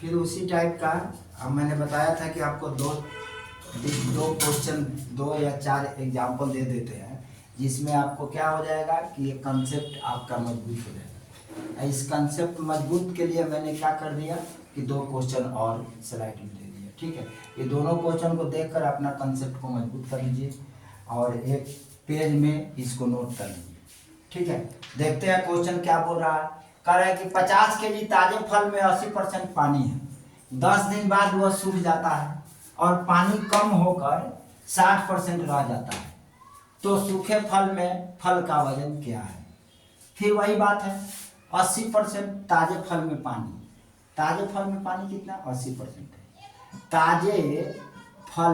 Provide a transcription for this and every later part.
फिर उसी टाइप का मैंने बताया था कि आपको दो क्वेश्चन, 2 या 4 एग्जाम्पल दे देते हैं जिसमें आपको क्या हो जाएगा कि ये कंसेप्ट आपका मजबूत हो जाएगा। इस कंसेप्ट मजबूत के लिए मैंने क्या कर दिया कि 2 क्वेश्चन और स्लाइड में दे दिया। ठीक है, ये दोनों क्वेश्चन को देखकर अपना कंसेप्ट को मजबूत कर लीजिए और एक पेज में इसको नोट कर लीजिए। ठीक है, देखते हैं क्वेश्चन क्या बोल रहा है। कह रहा है कि 50 केजी ताजे फल में 80% पानी है, 10 दिन बाद वह सूख जाता है और पानी कम होकर 60% रह जाता है, तो सूखे फल में फल का वजन क्या है। फिर वही बात है, 80% ताजे फल में पानी, ताजे फल में पानी कितना 80% है। ताजे फल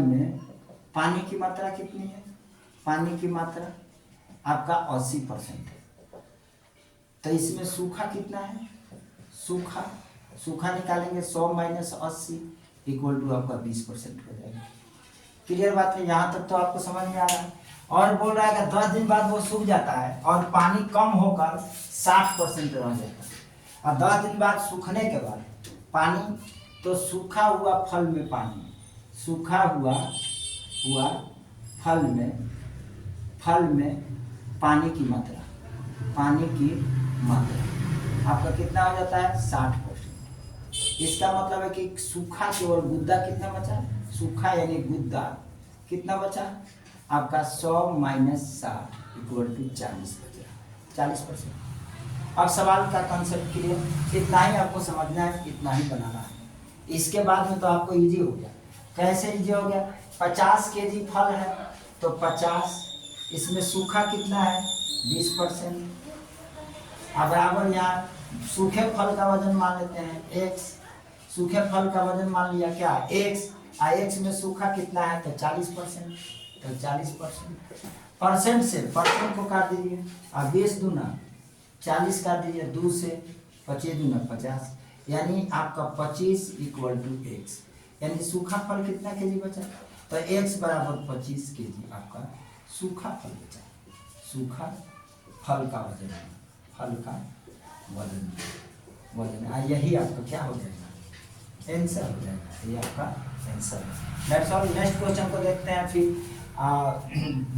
में पानी की मात्रा कितनी है, पानी की मात्रा आपका 80% है। तो इसमें सूखा कितना है, सूखा निकालेंगे 100 माइनस 80 इक्वल टू आपका 20% हो जाएगा। क्लियर बात है, यहाँ तक तो आपको समझ में आ रहा है। और बोल रहा है कि 10 दिन बाद वो सूख जाता है और पानी कम होकर 60% रह जाता है। और 10 दिन बाद सूखने के बाद पानी, तो सूखा हुआ फल में पानी, सूखा हुआ फल में पानी की मात्रा आपका कितना हो जाता है 60%। इसका मतलब है कि सूखा केवल गुद्दा कितना बचा, सूखा यानी गुद्दा कितना बचा आपका 100 माइनस 60 इक्वल टू 40 बचा, 40%। अब सवाल का कंसेप्ट क्लियर, इतना ही आपको समझना है, इतना ही बनाना है। इसके बाद में तो आपको इजी हो गया। कैसे इजी हो गया, 50 केजी फल है तो 50, इसमें सूखा कितना है 20%। अब बराबर यहाँ सूखे फल का वजन मान लेते हैं x, सूखे फल का वजन मान लिया क्या x, x में सूखा कितना है तो 40%, तो 40%। परसेंट से परसेंट को काट दीजिए, अब 20 दूना 40 काट दीजिए, 2 से 25 दूना 50, यानी आपका 25 इक्वल टू x, यानी सूखा फल कितना केजी बचा, तो x बराबर 25 केजी आपका सूखा फल बचा। सूखा फल का वजन, फल का वजन यही आपका क्या हो जाएगा, आंसर हो जाएगा। ये आपका आंसर है। That's all. नेक्स्ट क्वेश्चन को देखते हैं। फिर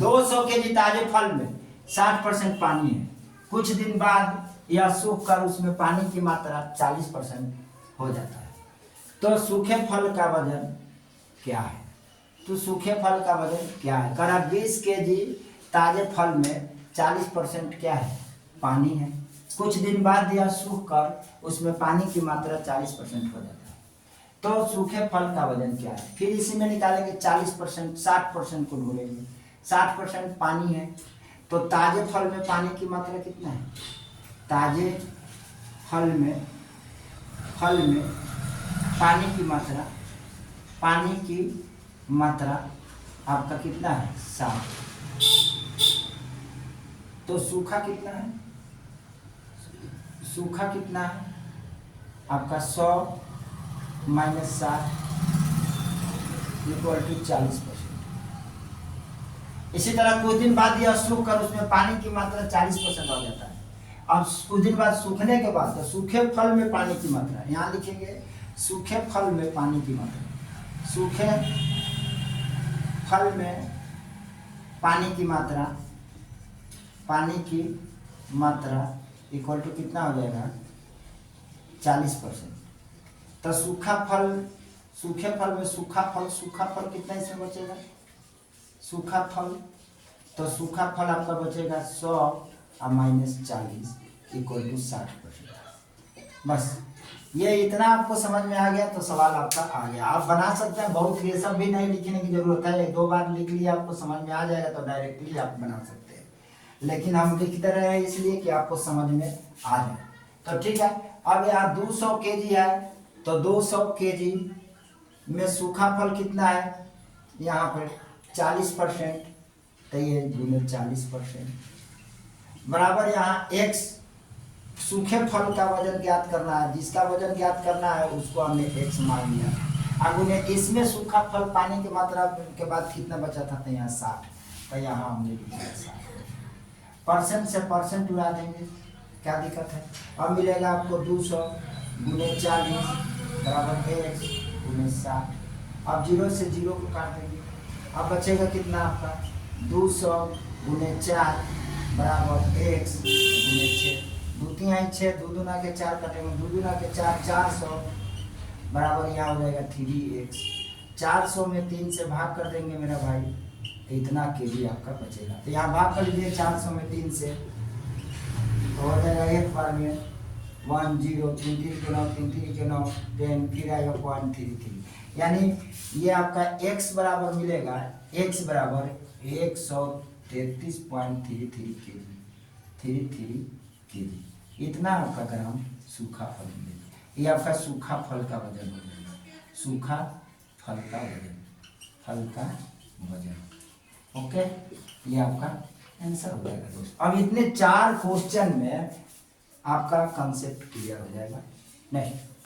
200 केजी ताजे फल में 60% पानी है, कुछ दिन बाद यह सूख कर उसमें पानी की मात्रा 40% हो जाता है, तो सूखे फल का वजन क्या है। तो सूखे फल का वजन क्या है, करा 20 केजी ताजे फल में 40% क्या है पानी है, कुछ दिन बाद यह सूख कर उसमें पानी की मात्रा 40% हो जाता है, तो सूखे फल का वजन क्या है। फिर इसी में निकालेंगे 40%, 60% को ढूंढेंगे। 60% पानी है, तो ताजे फल में पानी की मात्रा कितना है, ताजे फल में पानी की मात्रा आपका कितना है 60, तो सूखा कितना है, आपका 100 माइनस 60 इक्वल टू 40%। इसी तरह कुछ दिन बाद यह सूख कर उसमें पानी की मात्रा 40% हो जाता है। अब कुछ दिन बाद सूखने के बाद, तो सूखे फल में पानी की मात्रा, यहाँ लिखेंगे सूखे फल में पानी की मात्रा, सूखे फल में पानी की मात्रा इक्वल टू कितना हो जाएगा 40%। तो सूखे फल में सूखा फल कितना इसमें बचेगा, सूखा फल आपका बचेगा 100 और माइनस 40 इक्वल टू 60%। बस ये इतना आपको समझ में आ गया तो सवाल आपका आ गया। आप बना सकते हैं, बहुत ये सब भी नहीं लिखने की जरूरत है, 1-2 बार लिख लिया आपको समझ में आ जाएगा तो डायरेक्टली आप बना सकते हैं, लेकिन हम लिखते रहे हैं इसलिए कि आपको समझ में आ जाए। तो ठीक है, अब यहाँ 200 केजी है, तो 200 केजी में सूखा फल कितना है, यहाँ पर 40%, तो ये गुने 40% बराबर यहाँ x, सूखे फल का वजन ज्ञात करना है, जिसका वजन ज्ञात करना है उसको हमने x मान लिया। अब उन्हें इसमें सूखा फल पानी की मात्रा के बाद कितना बचा था, तो यहाँ 60, तो यहाँ हमने लिखा 60। परसेंट से परसेंट उड़ा देंगे, क्या दिक्कत है। अब मिलेगा आपको 200 गुने 40 बराबर x गुने 60। अब 0 से 0 को काट देंगे। अब बचेगा कितना आपका 200 गुने 4 बराबर x गुने 6। 2 3 6, 2 दूना के 4 काटेंगे, 2 दूना के 4 400 बराबर यहाँ हो जाएगा 3x। 400 में 3 से भाग कर देंगे मेरा भाई, तो इतना केजी आपका बचेगा। तो यहाँ भाग कर लीजिए 400 में 3 से, तो हो जाएगा 1 बार में 1 0 3 3 के 9 3 3 के 9 10, फिर आएगा 0.33। यानी ये आपका x बराबर मिलेगा, x बराबर 133.33 केजी। इतना आपका ग्राम सूखा फल मिलेगा। ये आपका सूखा फल का वजन हो जाएगा, सूखा फल का वजन, फल का वजन। ओके, ये आपका आंसर हो जाएगा दोस्तों। अब इतने 4 क्वेश्चन में आपका कंसेप्ट क्लियर हो जाएगा। नेक्स्ट